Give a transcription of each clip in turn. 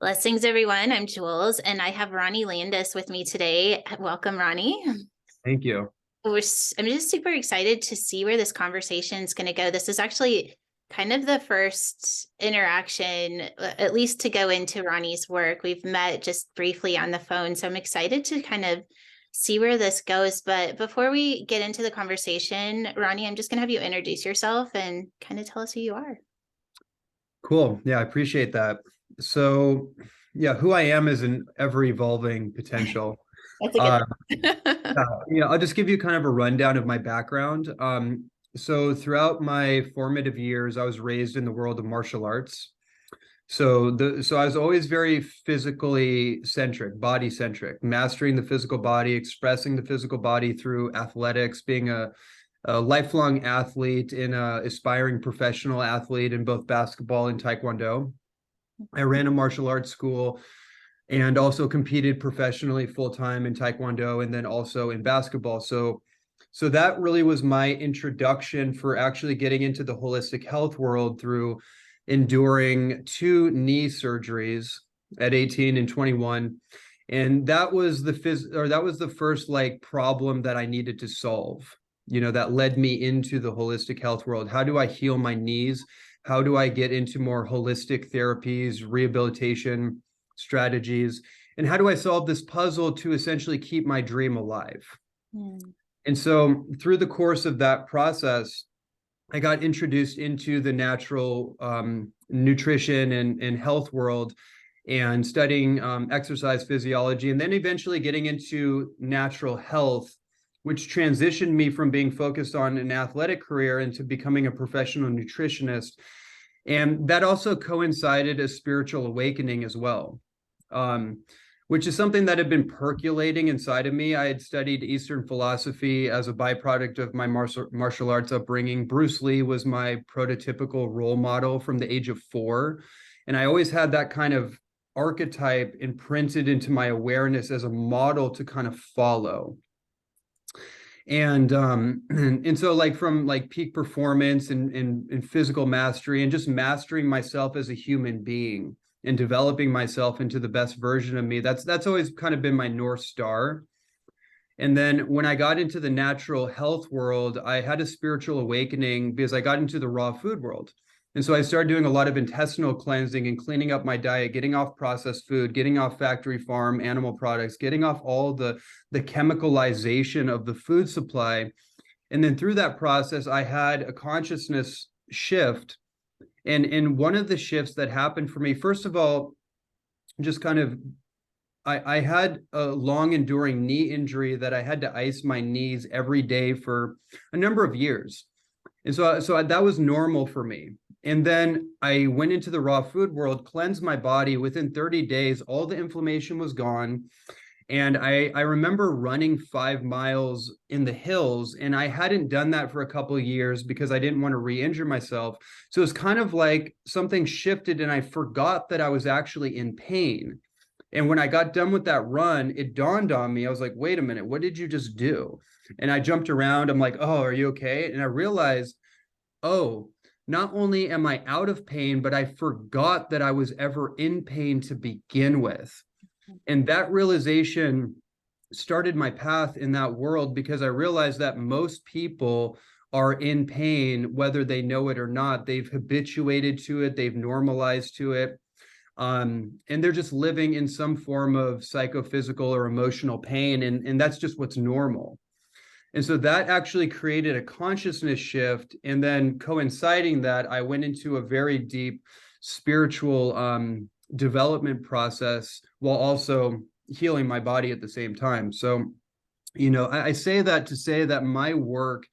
Blessings, everyone. I'm Jewels, and I have Ronnie Landis with me today. Welcome, Ronnie. Thank you. I'm just super excited to see where this conversation is going to go. This is actually kind of the first interaction, at least to go into Ronnie's work. We've met just briefly on the phone, so I'm excited to kind of see where this goes. But before we get into the conversation, Ronnie, I'm just going to have you introduce yourself and kind of tell us who you are. Cool. Yeah, I appreciate that. So, yeah, who I am is an ever-evolving potential. That's a Uh, good. I'll just give you kind of a rundown of my background. So throughout my formative years, I was raised in the world of martial arts. So I was always very physically centric, body centric, mastering the physical body, expressing the physical body through athletics, being a lifelong athlete and a aspiring professional athlete in both basketball and taekwondo. I ran a martial arts school and also competed professionally full time in taekwondo and then also in basketball. So that really was my introduction for actually getting into the holistic health world through enduring two knee surgeries at 18 and 21. And that was the first like problem that I needed to solve, that led me into the holistic health world. How do I heal my knees? How do I get into more holistic therapies, rehabilitation strategies? And how do I solve this puzzle to essentially keep my dream alive? Mm. And so through the course of that process, I got introduced into the natural nutrition and health world and studying exercise physiology, and then eventually getting into natural health, which transitioned me from being focused on an athletic career into becoming a professional nutritionist. And that also coincided a spiritual awakening as well, which is something that had been percolating inside of me. I had studied Eastern philosophy as a byproduct of my martial arts upbringing. Bruce Lee was my prototypical role model from the age of 4. And I always had that kind of archetype imprinted into my awareness as a model to kind of follow. And so like from like peak performance and physical mastery and just mastering myself as a human being and developing myself into the best version of me, that's always kind of been my North Star. And then when I got into the natural health world, I had a spiritual awakening because I got into the raw food world. And so I started doing a lot of intestinal cleansing and cleaning up my diet, getting off processed food, getting off factory farm animal products, getting off all the chemicalization of the food supply. And then through that process, I had a consciousness shift. And one of the shifts that happened for me, first of all, just kind of I had a long enduring knee injury that I had to ice my knees every day for a number of years. And so that was normal for me. And then I went into the raw food world, cleansed my body. Within 30 days, all the inflammation was gone. And I remember running 5 miles in the hills, and I hadn't done that for a couple of years because I didn't want to re-injure myself. So it's kind of like something shifted and I forgot that I was actually in pain. And when I got done with that run, it dawned on me. I was like, wait a minute, what did you just do? And I jumped around. I'm like, oh, are you okay? And I realized, oh, not only am I out of pain, but I forgot that I was ever in pain to begin with. And that realization started my path in that world because I realized that most people are in pain, whether they know it or not. They've habituated to it, they've normalized to it. And they're just living in some form of psychophysical or emotional pain. And that's just what's normal. And so that actually created a consciousness shift. And then coinciding that, I went into a very deep spiritual development process while also healing my body at the same time. So, I say that to say that my work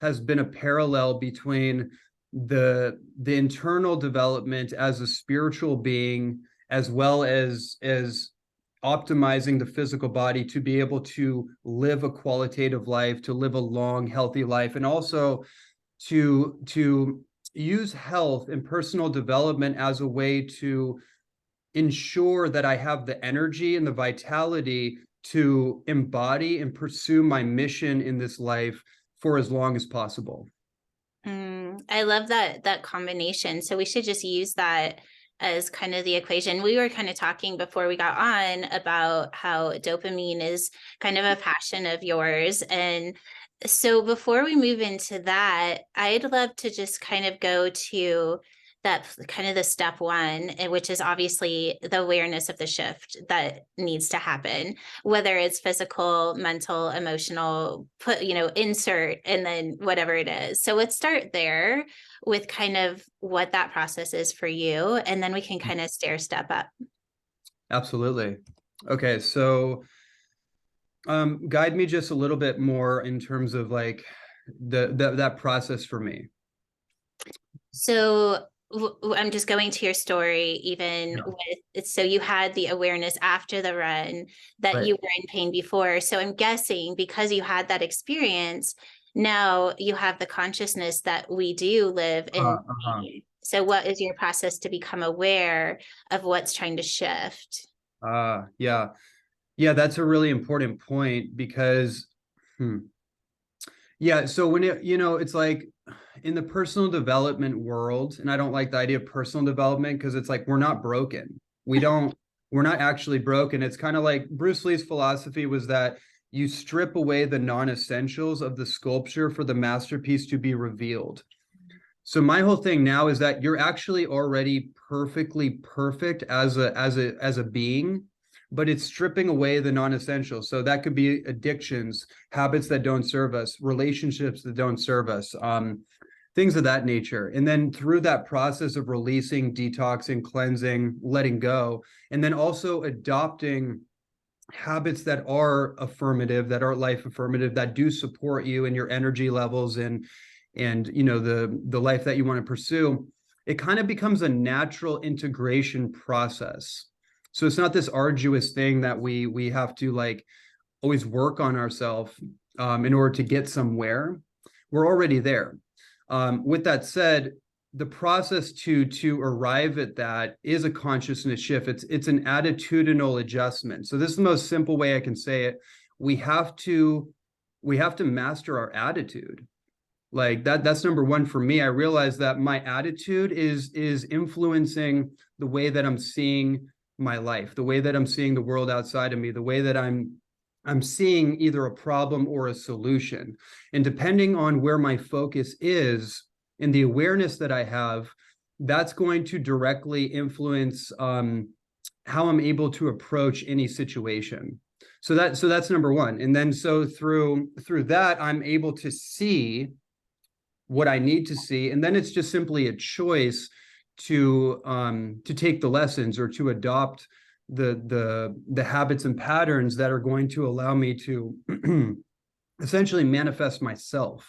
has been a parallel between the internal development as a spiritual being, as well as optimizing the physical body to be able to live a qualitative life, to live a long, healthy life, and also to use health and personal development as a way to ensure that I have the energy and the vitality to embody and pursue my mission in this life for as long as possible. I love that combination. So we should just use that as kind of the equation. We were kind of talking before we got on about how dopamine is kind of a passion of yours. And so before we move into that, I'd love to just kind of go to that kind of the step one, which is obviously the awareness of the shift that needs to happen, whether it's physical, mental, emotional, insert, and then whatever it is. So let's start there with kind of what that process is for you, and then we can kind of stair step up. Absolutely. Okay, so guide me just a little bit more in terms of like that process for me. So I'm just going to your story, even with, so you had the awareness after the run that Right. you were in pain before. So I'm guessing because you had that experience, now you have the consciousness that we do live in pain. So what is your process to become aware of what's trying to shift? Yeah. Yeah, that's a really important point because, yeah, so when it's like in the personal development world, and I don't like the idea of personal development because it's like we're not broken. We're not actually broken. It's kind of like Bruce Lee's philosophy was that you strip away the non-essentials of the sculpture for the masterpiece to be revealed. So my whole thing now is that you're actually already perfectly perfect as a being, but it's stripping away the non-essentials. So that could be addictions, habits that don't serve us, relationships that don't serve us, things of that nature. And then through that process of releasing, detoxing, cleansing, letting go, and then also adopting habits that are affirmative, that are life affirmative, that do support you and your energy levels and the life that you want to pursue, it kind of becomes a natural integration process. So it's not this arduous thing that we have to like always work on ourselves in order to get somewhere. We're already there. With that said, the process to arrive at that is a consciousness shift. It's an attitudinal adjustment. So this is the most simple way I can say it. We have to master our attitude. Like that's number one for me. I realize that my attitude is influencing the way that I'm seeing my life, the way that I'm seeing the world outside of me, the way that I'm seeing either a problem or a solution. And depending on where my focus is and the awareness that I have, that's going to directly influence how I'm able to approach any situation. So that's number one. And then so through that, I'm able to see what I need to see, and then it's just simply a choice to take the lessons or to adopt the habits and patterns that are going to allow me to essentially manifest myself.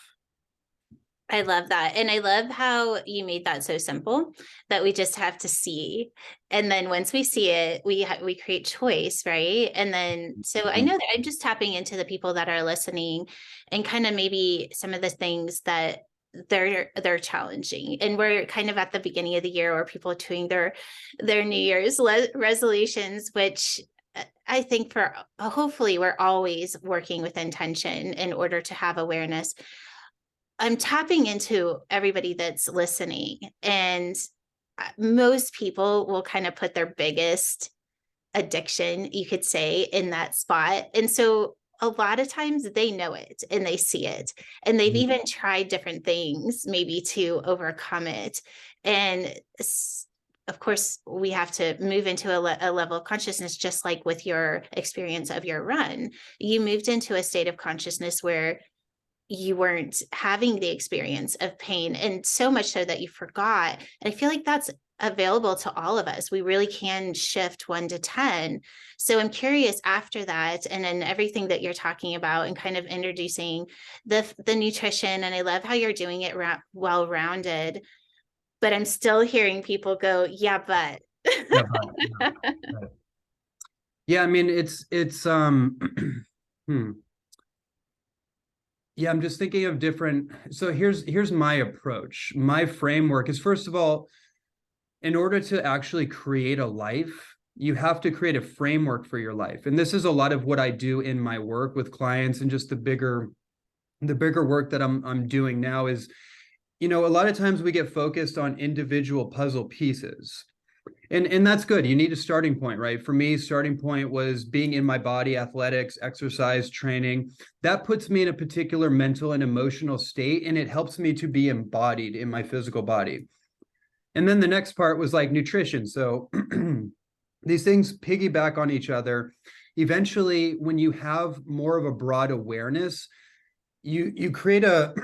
I love that. And I love how you made that so simple that we just have to see. And then once we see it, we create choice, right? And then so I know that I'm just tapping into the people that are listening and kind of maybe some of the things that they're challenging. And we're kind of at the beginning of the year where people are doing their New Year's resolutions, which I think for hopefully we're always working with intention in order to have awareness. I'm tapping into everybody that's listening, and most people will kind of put their biggest addiction, you could say, in that spot. And so a lot of times they know it and they see it, and they've even tried different things maybe to overcome it. And of course, we have to move into a level of consciousness, just like with your experience of your run. You moved into a state of consciousness where you weren't having the experience of pain, and so much so that you forgot. And I feel like that's available to all of us. We really can shift 1 to 10. So I'm curious after that, and then everything that you're talking about and kind of introducing the nutrition, and I love how you're doing it well-rounded, but I'm still hearing people go, yeah, but. Yeah, yeah, I mean it's yeah, I'm just thinking of different. So here's my approach. My framework is, first of all, in order to actually create a life, you have to create a framework for your life. And this is a lot of what I do in my work with clients, and just the bigger work that I'm doing now is, a lot of times we get focused on individual puzzle pieces. And that's good. You need a starting point, right? For me, starting point was being in my body, athletics, exercise, training. That puts me in a particular mental and emotional state, and it helps me to be embodied in my physical body. And then the next part was like nutrition. So these things piggyback on each other. Eventually, when you have more of a broad awareness, you create a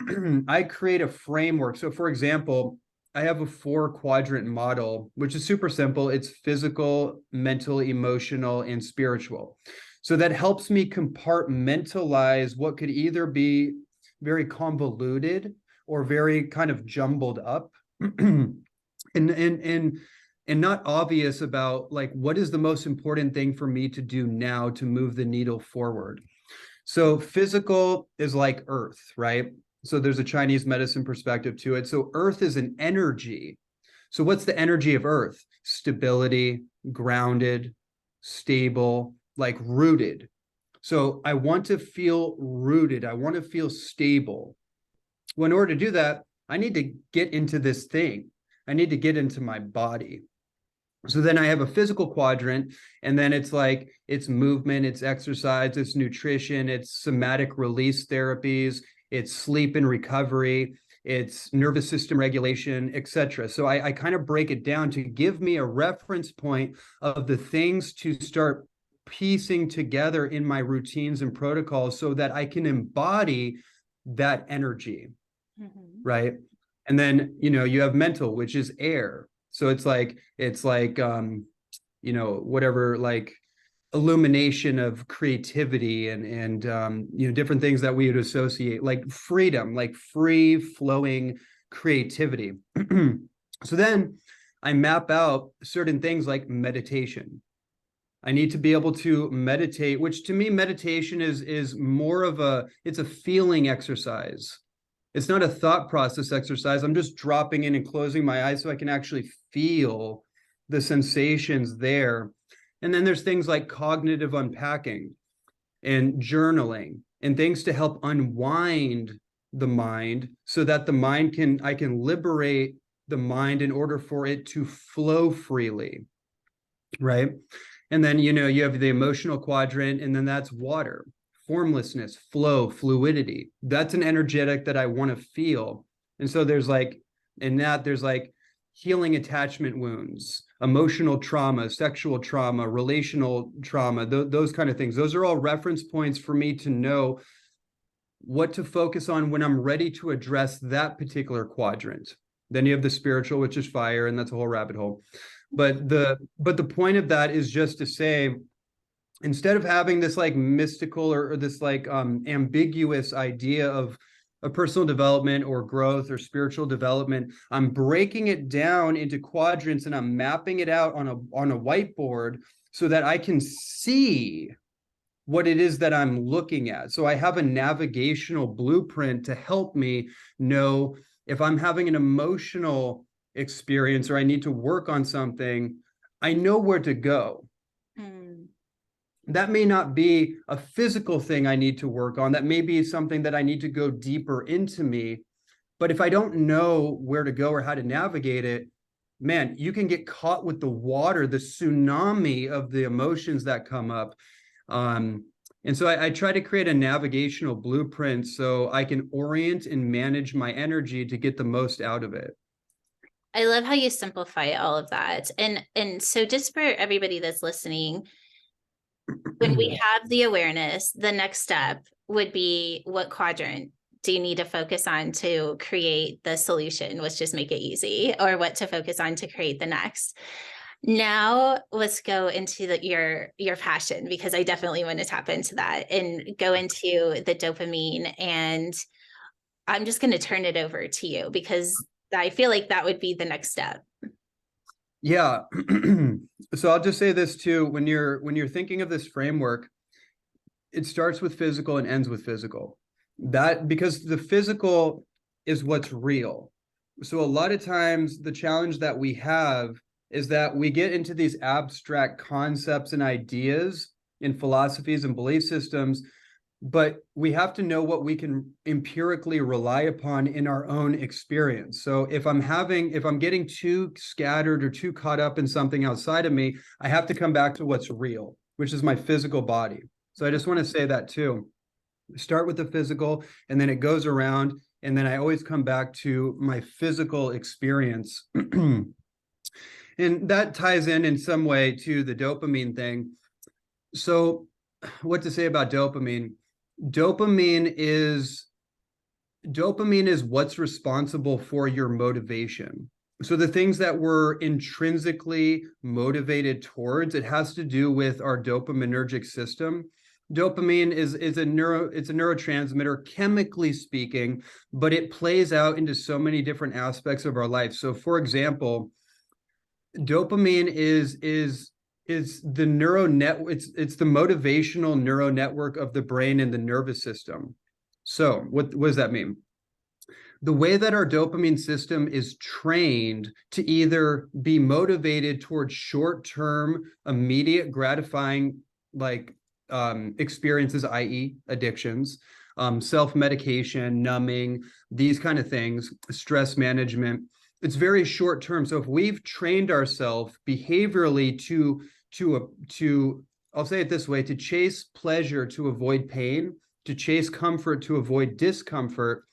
I create a framework. So for example, I have a 4 quadrant model, which is super simple. It's physical, mental, emotional, and spiritual. So that helps me compartmentalize what could either be very convoluted or very kind of jumbled up. And not obvious about like what is the most important thing for me to do now to move the needle forward. So physical is like earth, right? So there's a Chinese medicine perspective to it. So earth is an energy. So what's the energy of earth? Stability, grounded, stable, like rooted. So I want to feel rooted. I want to feel stable. Well, in order to do that, I need to get into this thing. I need to get into my body. So then I have a physical quadrant, and then it's like it's movement, it's exercise, it's nutrition, it's somatic release therapies, it's sleep and recovery, it's nervous system regulation, etc. So I kind of break it down to give me a reference point of the things to start piecing together in my routines and protocols so that I can embody that energy, right? And then, you have mental, which is air. So it's like whatever, like illumination of creativity and different things that we would associate, like freedom, like free flowing creativity. So then I map out certain things like meditation. I need to be able to meditate, which to me, meditation is more of it's a feeling exercise. It's not a thought process exercise. I'm just dropping in and closing my eyes so I can actually feel the sensations there. And then there's things like cognitive unpacking and journaling and things to help unwind the mind so that I can liberate the mind in order for it to flow freely, right? And then, you have the emotional quadrant, and then that's water. Formlessness, flow, fluidity. That's an energetic that I want to feel. And so there's like healing attachment wounds, emotional trauma, sexual trauma, relational trauma, those kind of things. Those are all reference points for me to know what to focus on when I'm ready to address that particular quadrant. Then you have the spiritual, which is fire, and that's a whole rabbit hole. But the point of that is just to say, instead of having this like mystical or this like ambiguous idea of a personal development or growth or spiritual development, I'm breaking it down into quadrants and I'm mapping it out on a whiteboard so that I can see what it is that I'm looking at. So I have a navigational blueprint to help me know if I'm having an emotional experience or I need to work on something, I know where to go. That may not be a physical thing I need to work on. That may be something that I need to go deeper into me. But if I don't know where to go or how to navigate it, man, you can get caught with the water, the tsunami of the emotions that come up. And so I try to create a navigational blueprint so I can orient and manage my energy to get the most out of it. I love how you simplify all of that. And so just for everybody that's listening, when we have the awareness, the next step would be what quadrant do you need to focus on to create the solution, which just make it easy, or what to focus on to create the next. Now let's go into your passion, because I definitely want to tap into that and go into the dopamine. And I'm just going to turn it over to you because I feel like that would be the next step. Yeah. So I'll just say this too. When you're thinking of this framework, it starts with physical and ends with physical. That because the physical is what's real. So a lot of times the challenge that we have is that we get into these abstract concepts and ideas in philosophies and belief systems, but we have to know what we can empirically rely upon in our own experience. So if I'm getting too scattered or too caught up in something outside of me, I have to come back to what's real, which is my physical body. So I just want to say that too. Start with the physical, and then it goes around, and then I always come back to my physical experience. And that ties in some way to the dopamine thing. So what to say about dopamine? Dopamine is what's responsible for your motivation. So the things that we're intrinsically motivated towards, it has to do with our dopaminergic system. Dopamine is it's a neurotransmitter, chemically speaking, but it plays out into so many different aspects of our life. So for example, dopamine is the neural net, it's the motivational neural network of the brain and the nervous system. So what does that mean? The way that our dopamine system is trained to either be motivated towards short-term, immediate gratifying experiences, i.e. addictions, self-medication, numbing, these kind of things, stress management. It's very short term. So if we've trained ourselves behaviorally to I'll say it this way, to chase pleasure to avoid pain, to chase comfort to avoid discomfort,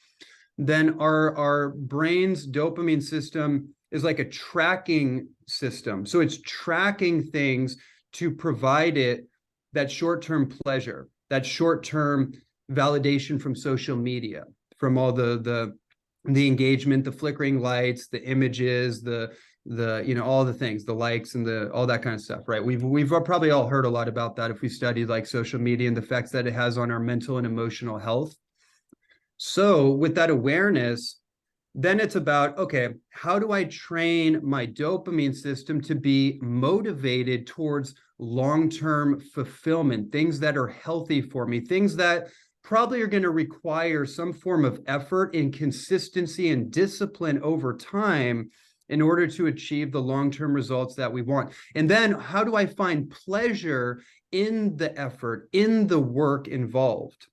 then our brain's dopamine system is like a tracking system. So it's tracking things to provide it that short-term pleasure, that short-term validation from social media, from all the engagement, the flickering lights, the images, the all the things, the likes and all that kind of stuff, right? We've probably all heard a lot about that if we studied like social media and the effects that it has on our mental and emotional health. So with that awareness, then it's about, okay, how do I train my dopamine system to be motivated towards long-term fulfillment, things that are healthy for me, things that probably are going to require some form of effort and consistency and discipline over time in order to achieve the long-term results that we want. And then how do I find pleasure in the effort, in the work involved?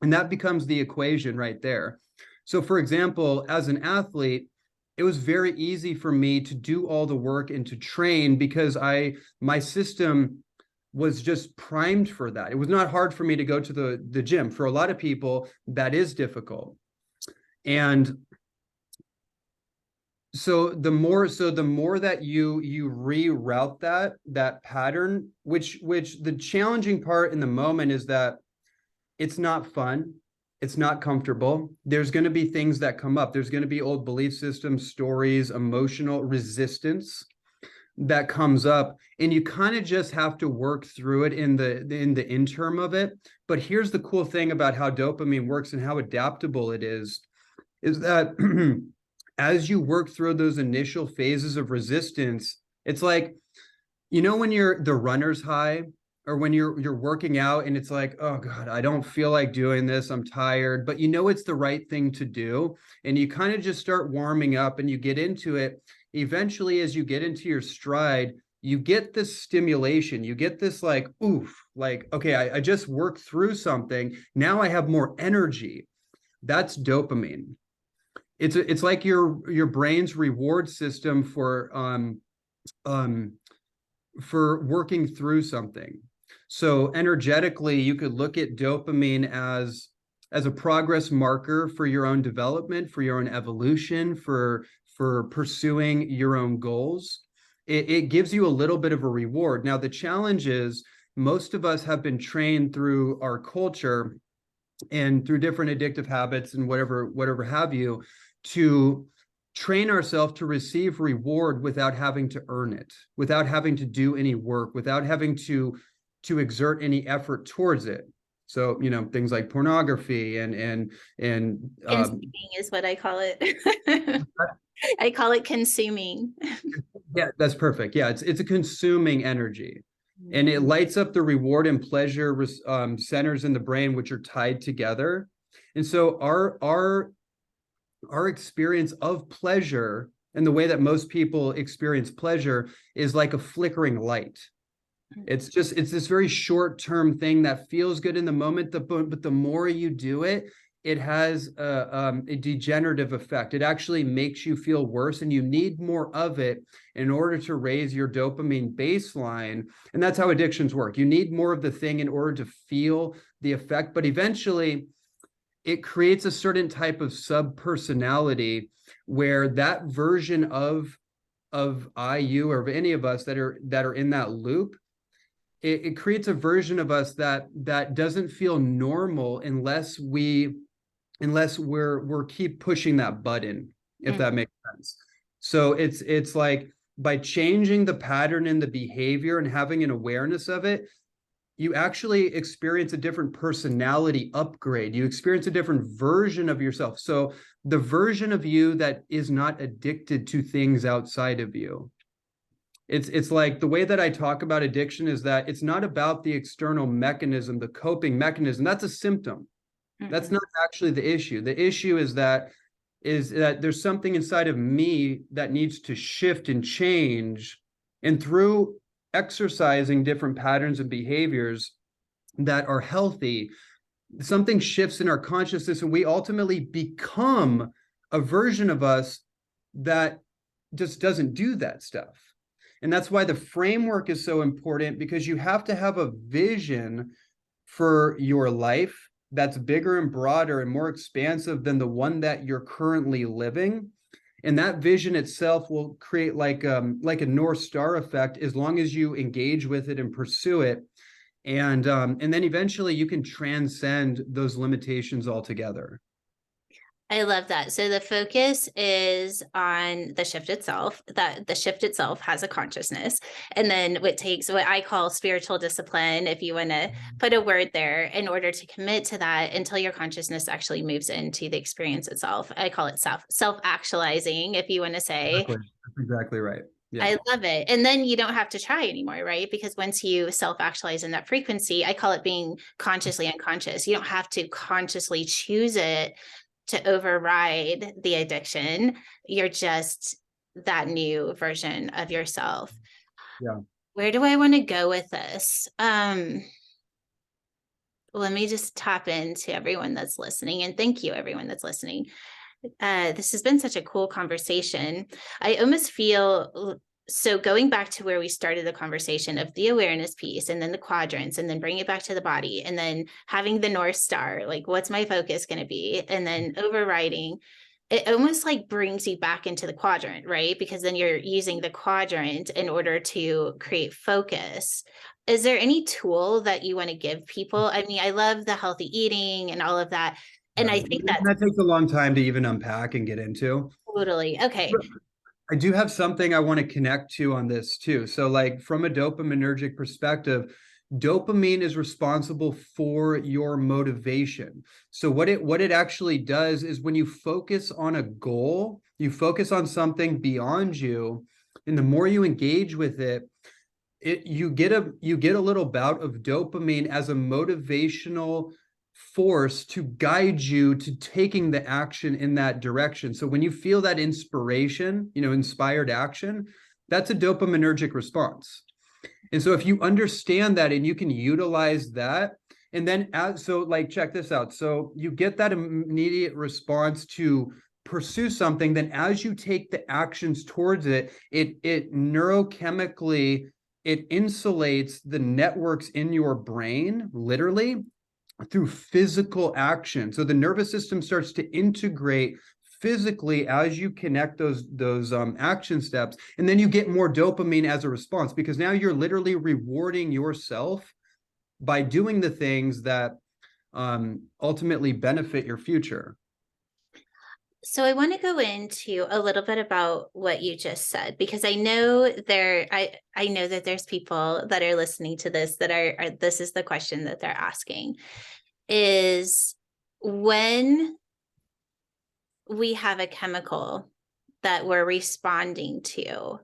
And that becomes the equation right there. So for example, as an athlete, it was very easy for me to do all the work and to train because my system was just primed for that. It was not hard for me to go to the gym. For a lot of people, that is difficult. And so the more that you reroute that pattern, which the challenging part in the moment is that it's not fun. It's not comfortable. There's going to be things that come up. There's going to be old belief systems, stories, emotional resistance that comes up, and you kind of just have to work through it in the interim of it. But here's the cool thing about how dopamine works and how adaptable it is that as you work through those initial phases of resistance, it's like, when you're the runner's high, or when you're working out and it's like, oh God, I don't feel like doing this, I'm tired, but it's the right thing to do. And you kind of just start warming up and you get into it. Eventually, as you get into your stride, you get this stimulation, you get this like, oof, like, okay, I just worked through something. Now I have more energy. That's dopamine. It's like your brain's reward system for working through something. So energetically, you could look at dopamine as a progress marker for your own development, for your own evolution, for pursuing your own goals. It gives you a little bit of a reward. Now, the challenge is most of us have been trained through our culture and through different addictive habits and whatever have you, to train ourselves to receive reward without having to earn it, without having to do any work, without having to exert any effort towards it. So, things like pornography and consuming is what I call it. I call it consuming. Yeah, that's perfect. Yeah, it's a consuming energy, and it lights up the reward and pleasure centers in the brain, which are tied together. And so our experience of pleasure and the way that most people experience pleasure is like a flickering light. It's this very short-term thing that feels good in the moment, but the more you do it, it has a degenerative effect. It actually makes you feel worse, and you need more of it in order to raise your dopamine baseline. And that's how addictions work. You need more of the thing in order to feel the effect, but eventually it creates a certain type of sub-personality where that version of you or of any of us that are in that loop, it creates a version of us that doesn't feel normal unless we're keep pushing that button, if that makes sense. So it's like by changing the pattern and the behavior and having an awareness of it, you actually experience a different personality upgrade. You experience a different version of yourself. So the version of you that is not addicted to things outside of you. It's like the way that I talk about addiction is that it's not about the external mechanism, the coping mechanism. That's a symptom. That's not actually the issue. The issue is that there's something inside of me that needs to shift and change. And through exercising different patterns and behaviors that are healthy, something shifts in our consciousness, and we ultimately become a version of us that just doesn't do that stuff. And that's why the framework is so important, because you have to have a vision for your life that's bigger and broader and more expansive than the one that you're currently living. And that vision itself will create like a North Star effect as long as you engage with it and pursue it. And then eventually you can transcend those limitations altogether. I love that. So the focus is on the shift itself, that the shift itself has a consciousness. And then what takes what I call spiritual discipline, if you want to put a word there, in order to commit to that until your consciousness actually moves into the experience itself. I call it self-actualizing, if you want to say. Exactly. That's exactly right. Yeah. I love it. And then you don't have to try anymore, right? Because once you self-actualize in that frequency, I call it being consciously unconscious. You don't have to consciously choose it to override the addiction. You're just that new version of yourself. Yeah. Where do I want to go with this? Let me just tap into everyone that's listening, and thank you everyone that's listening. This has been such a cool conversation. I almost feel, so going back to where we started the conversation of the awareness piece, and then the quadrants, and then bring it back to the body, and then having the North Star, like what's my focus going to be? And then overriding, it almost like brings you back into the quadrant, right? Because then you're using the quadrant in order to create focus. Is there any tool that you want to give people? I mean, I love the healthy eating and all of that. And I think that takes a long time to even unpack and get into. Totally. Okay. I do have something I want to connect to on this too. So like from a dopaminergic perspective, dopamine is responsible for your motivation. So what it actually does is when you focus on a goal, you focus on something beyond you, and the more you engage with it, you get a little bout of dopamine as a motivational force to guide you to taking the action in that direction. So when you feel that inspiration, inspired action, that's a dopaminergic response. And so if you understand that and you can utilize that, and then check this out. So you get that immediate response to pursue something, then as you take the actions towards it, it neurochemically, it insulates the networks in your brain, literally, through physical action. So the nervous system starts to integrate physically as you connect those action steps, and then you get more dopamine as a response, because now you're literally rewarding yourself by doing the things that ultimately benefit your future. So I want to go into a little bit about what you just said, because I know I know that there's people that are listening to this that are this is the question that they're asking, is when we have a chemical that we're responding to,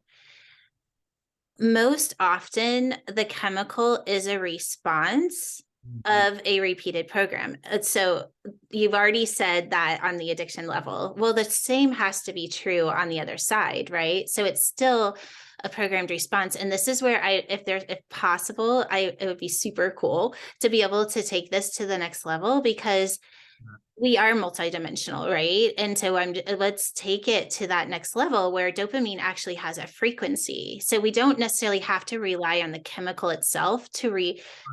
most often the chemical is a response of a repeated program. So you've already said that on the addiction level. Well, the same has to be true on the other side, right? So it's still a programmed response. And this is where if possible, it would be super cool to be able to take this to the next level, because we are multidimensional, right? And so let's take it to that next level where dopamine actually has a frequency. So we don't necessarily have to rely on the chemical itself to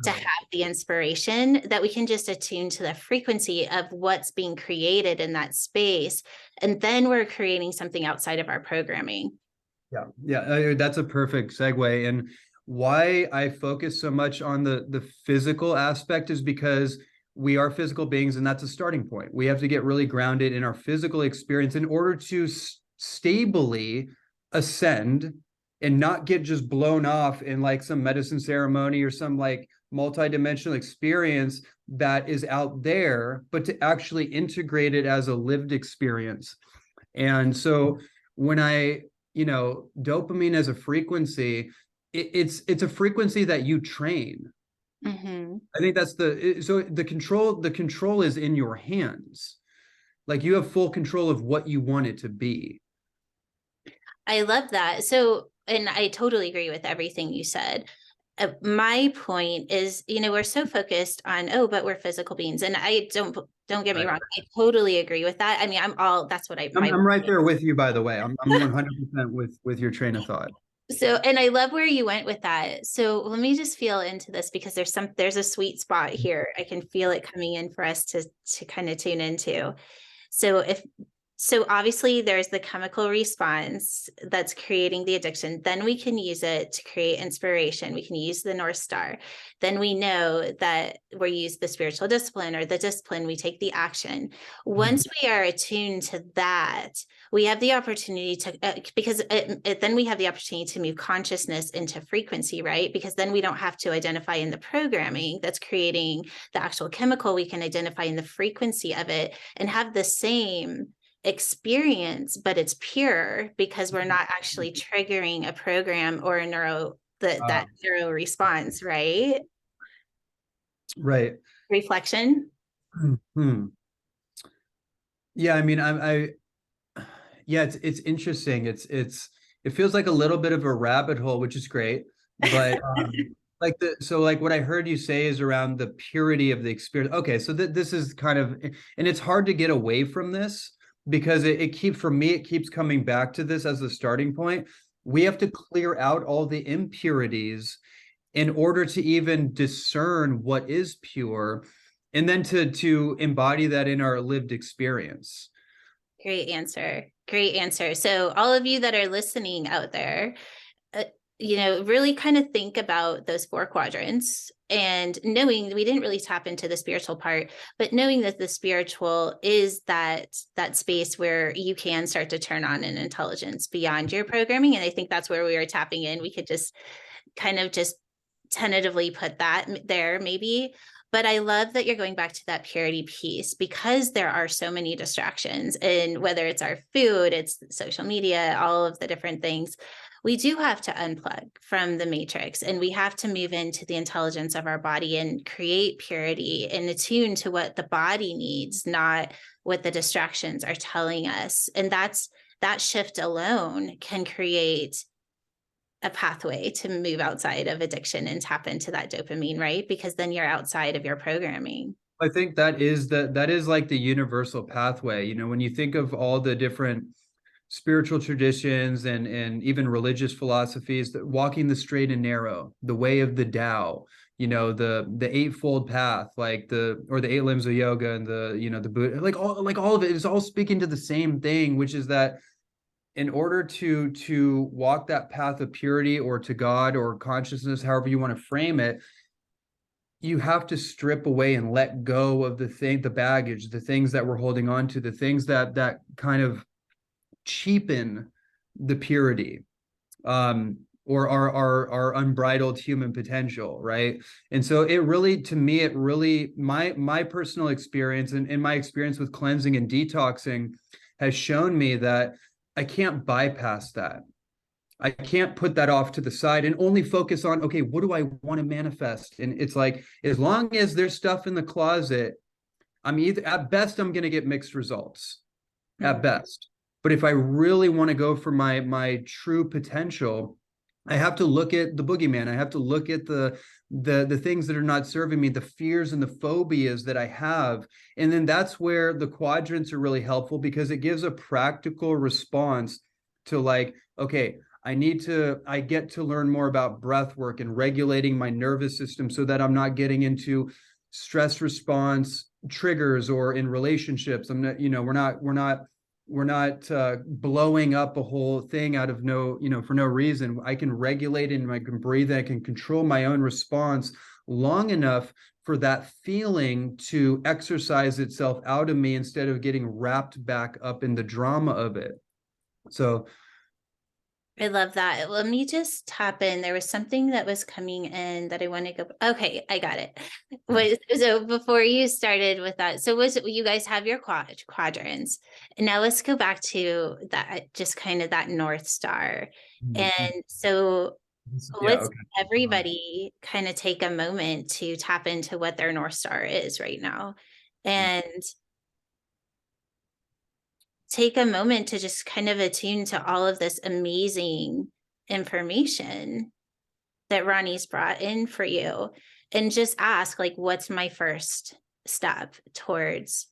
have the inspiration, that we can just attune to the frequency of what's being created in that space. And then we're creating something outside of our programming. Yeah, yeah, that's a perfect segue. And why I focus so much on the physical aspect is because we are physical beings, and that's a starting point. We have to get really grounded in our physical experience in order to stably ascend and not get just blown off in like some medicine ceremony or some like multidimensional experience that is out there, but to actually integrate it as a lived experience. And so when dopamine as a frequency, it's a frequency that you train. Mm-hmm. I think that's the control is in your hands. Like you have full control of what you want it to be. I love that. So, and I totally agree with everything you said. My point is, we're so focused on, oh, but we're physical beings. And I don't get me wrong. I totally agree with that. I mean, that's what I'm right there with you, by the way. I'm 100% with your train of thought. So, and I love where you went with that. So let me just feel into this, because there's a sweet spot here. I can feel it coming in for us to kind of tune into. So obviously there's the chemical response that's creating the addiction. Then we can use it to create inspiration. We can use the North Star. Then we know that we use the spiritual discipline, or the discipline, we take the action. Once we are attuned to that, we have the opportunity to, because then we have the opportunity to move consciousness into frequency, right? Because then we don't have to identify in the programming that's creating the actual chemical. We can identify in the frequency of it and have the same experience, but it's pure, because we're not actually triggering a program or a that neuro response, right? Right. Reflection. Hmm. Yeah, I mean, yeah, it's interesting. It feels like a little bit of a rabbit hole, which is great. But like what I heard you say is around the purity of the experience. Okay, so this is kind of, and it's hard to get away from this, because it keeps coming back to this as the starting point. We have to clear out all the impurities in order to even discern what is pure, and then to embody that in our lived experience. Great answer. Great answer. So all of you that are listening out there, really kind of think about those 4 quadrants, and knowing we didn't really tap into the spiritual part, but knowing that the spiritual is that space where you can start to turn on an intelligence beyond your programming. And I think that's where we were tapping in. We could just kind of just tentatively put that there maybe. But I love that you're going back to that purity piece, because there are so many distractions, and whether it's our food, it's social media, all of the different things, we do have to unplug from the matrix, and we have to move into the intelligence of our body and create purity and attune to what the body needs, not what the distractions are telling us. And that shift alone can create a pathway to move outside of addiction and tap into that dopamine, right? Because then you're outside of your programming. I think that is like the universal pathway. When you think of all the different spiritual traditions and even religious philosophies, that walking the straight and narrow, the way of the Tao, the eightfold path, or the 8 limbs of yoga, and the Buddha, like all of it is all speaking to the same thing, which is that in order to walk that path of purity, or to God or consciousness, however you want to frame it, you have to strip away and let go of the baggage, the things that we're holding on to, the things that kind of cheapen the purity, or our unbridled human potential, right? And so to me, my personal experience, and my experience with cleansing and detoxing has shown me that I can't bypass that. I can't put that off to the side and only focus on, okay, what do I want to manifest? And it's like, as long as there's stuff in the closet, at best, I'm going to get mixed results, at best. But if I really want to go for my true potential, I have to look at the boogeyman. I have to look at the things that are not serving me, the fears and the phobias that I have. And then that's where the quadrants are really helpful, because it gives a practical response to, like, okay, I get to learn more about breath work and regulating my nervous system so that I'm not getting into stress response triggers, or in relationships. I'm not, we're not blowing up a whole thing out of for no reason. I can regulate and I can breathe, and I can control my own response long enough for that feeling to exercise itself out of me, instead of getting wrapped back up in the drama of it. So I love that. Let me just tap in. There was something that was coming in that I want to go. Okay, I got it. So before you started with that, so you guys have your quadrants. And now let's go back to that, just kind of that North Star. And so yeah, let's okay. everybody kind of take a moment to tap into what their North Star is right now. And take a moment to just kind of attune to all of this amazing information that Ronnie's brought in for you, and just ask, like, what's my first step towards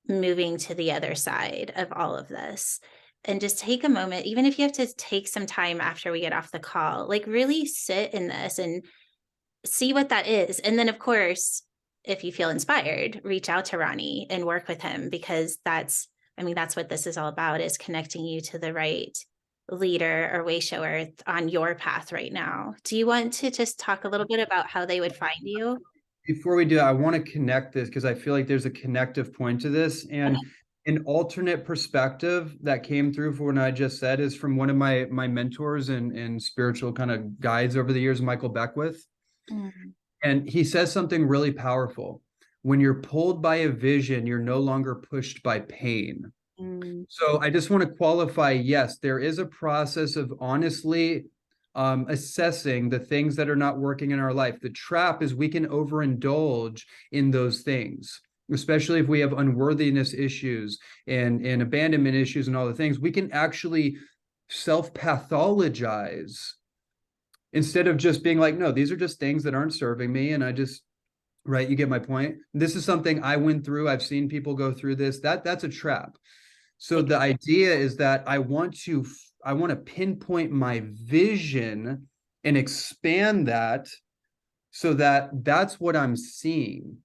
moving to the other side of all of this? And just take a moment, even if you have to take some time after we get off the call, like really sit in this and see what that is. And then, of course, if you feel inspired, reach out to Ronnie and work with him, because that's what this is all about, is connecting you to the right leader or way shower on your path right now. Do you want to just talk a little bit about how they would find you? Before we do, I want to connect this, because I feel like there's a connective point to this. And an alternate perspective that came through for what I just said is from one of my mentors and spiritual kind of guides over the years, Michael Beckwith. Mm. And he says something really powerful. When you're pulled by a vision, you're no longer pushed by pain. Mm. So I just want to qualify, yes, there is a process of honestly assessing the things that are not working in our life. The trap is we can overindulge in those things, especially if we have unworthiness issues and abandonment issues and all the things. We can actually self-pathologize instead of just being like, no, these are just things that aren't serving me. And I just, right, you get my point. This is something I went through. I've seen people go through this. That's a trap. So the idea is that I want to pinpoint my vision and expand that, so that that's what I'm seeing.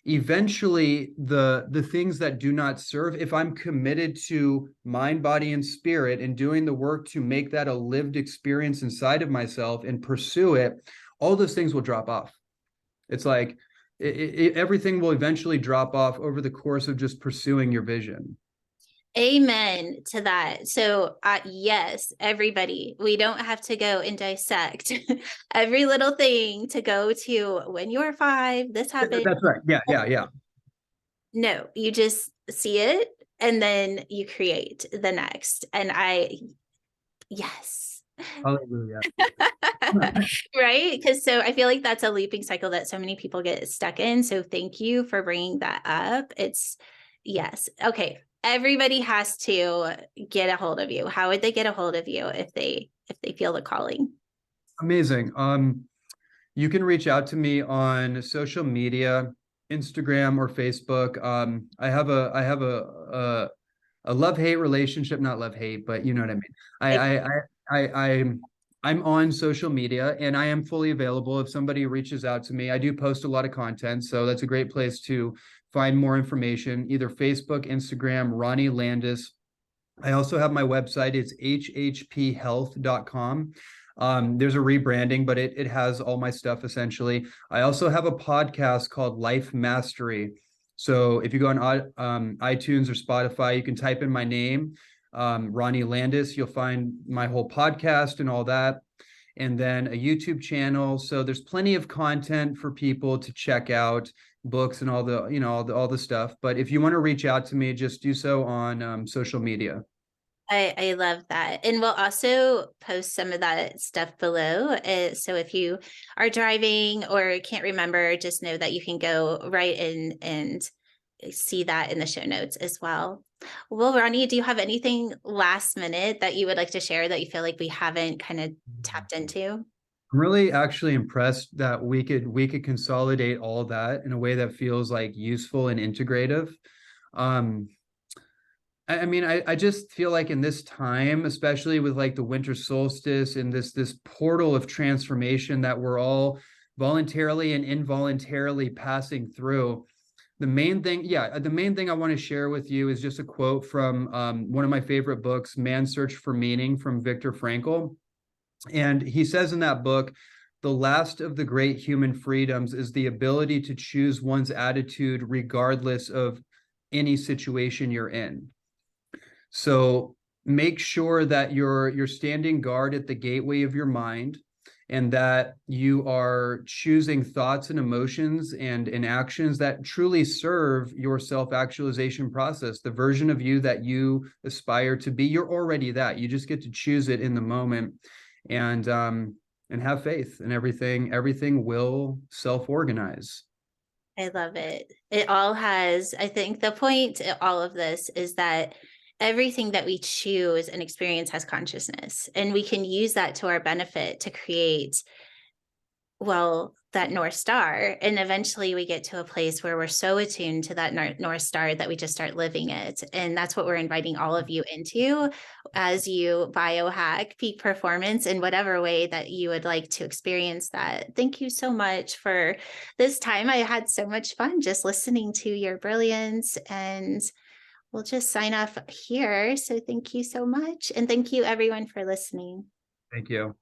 Eventually, the things that do not serve, if I'm committed to mind, body, and spirit, and doing the work to make that a lived experience inside of myself and pursue it, all those things will drop off. It's like everything will eventually drop off over the course of just pursuing your vision. Amen to that. So, yes, everybody, we don't have to go and dissect every little thing to go to when you were 5, this happened. That's right. Yeah. No, you just see it and then you create the next. And yes. Hallelujah. Right? Because so I feel like that's a looping cycle that so many people get stuck in. So thank you for bringing that up. Yes. Okay. Everybody has to get a hold of you. How would they get a hold of you if they feel the calling? Amazing. You can reach out to me on social media, Instagram or Facebook. I have a love-hate relationship, not love-hate, but you know what I mean. I'm on social media, and I am fully available if somebody reaches out to me. I do post a lot of content, so that's a great place to find more information, either Facebook, Instagram, Ronnie Landis. I also have my website. It's hhphealth.com. There's a rebranding, but it has all my stuff essentially. I also have a podcast called Life Mastery. So if you go on iTunes or Spotify, you can type in my name, Ronnie Landis. You'll find my whole podcast and all that. And then a YouTube channel. So there's plenty of content for people to check out, books and all the, all the stuff. But if you want to reach out to me, just do so on social media. I love that. And we'll also post some of that stuff below. So if you are driving or can't remember, just know that you can go right in and see that in the show notes as well. Well, Ronnie, do you have anything last minute that you would like to share that you feel like we haven't kind of tapped into? I'm really actually impressed that we could consolidate all that in a way that feels like useful and integrative. Um, I mean, I just feel like in this time, especially with like the winter solstice and this portal of transformation that we're all voluntarily and involuntarily passing through, the main thing I want to share with you is just a quote from one of my favorite books, Man's Search for Meaning, from Viktor Frankl. And he says in that book, the last of the great human freedoms is the ability to choose one's attitude regardless of any situation you're in. So make sure that you're standing guard at the gateway of your mind, and that you are choosing thoughts and emotions and actions that truly serve your self-actualization process, the version of you that you aspire to be. You're already that. You just get to choose it in the moment, and have faith, and everything will self-organize. I love it. It all has, I think the point of all of this is that everything that we choose and experience has consciousness, and we can use that to our benefit to create, well, that North Star. And eventually we get to a place where we're so attuned to that North Star that we just start living it. And that's what we're inviting all of you into as you biohack peak performance in whatever way that you would like to experience that. Thank you so much for this time. I had so much fun just listening to your brilliance, and we'll just sign off here. So thank you so much. And thank you everyone for listening. Thank you.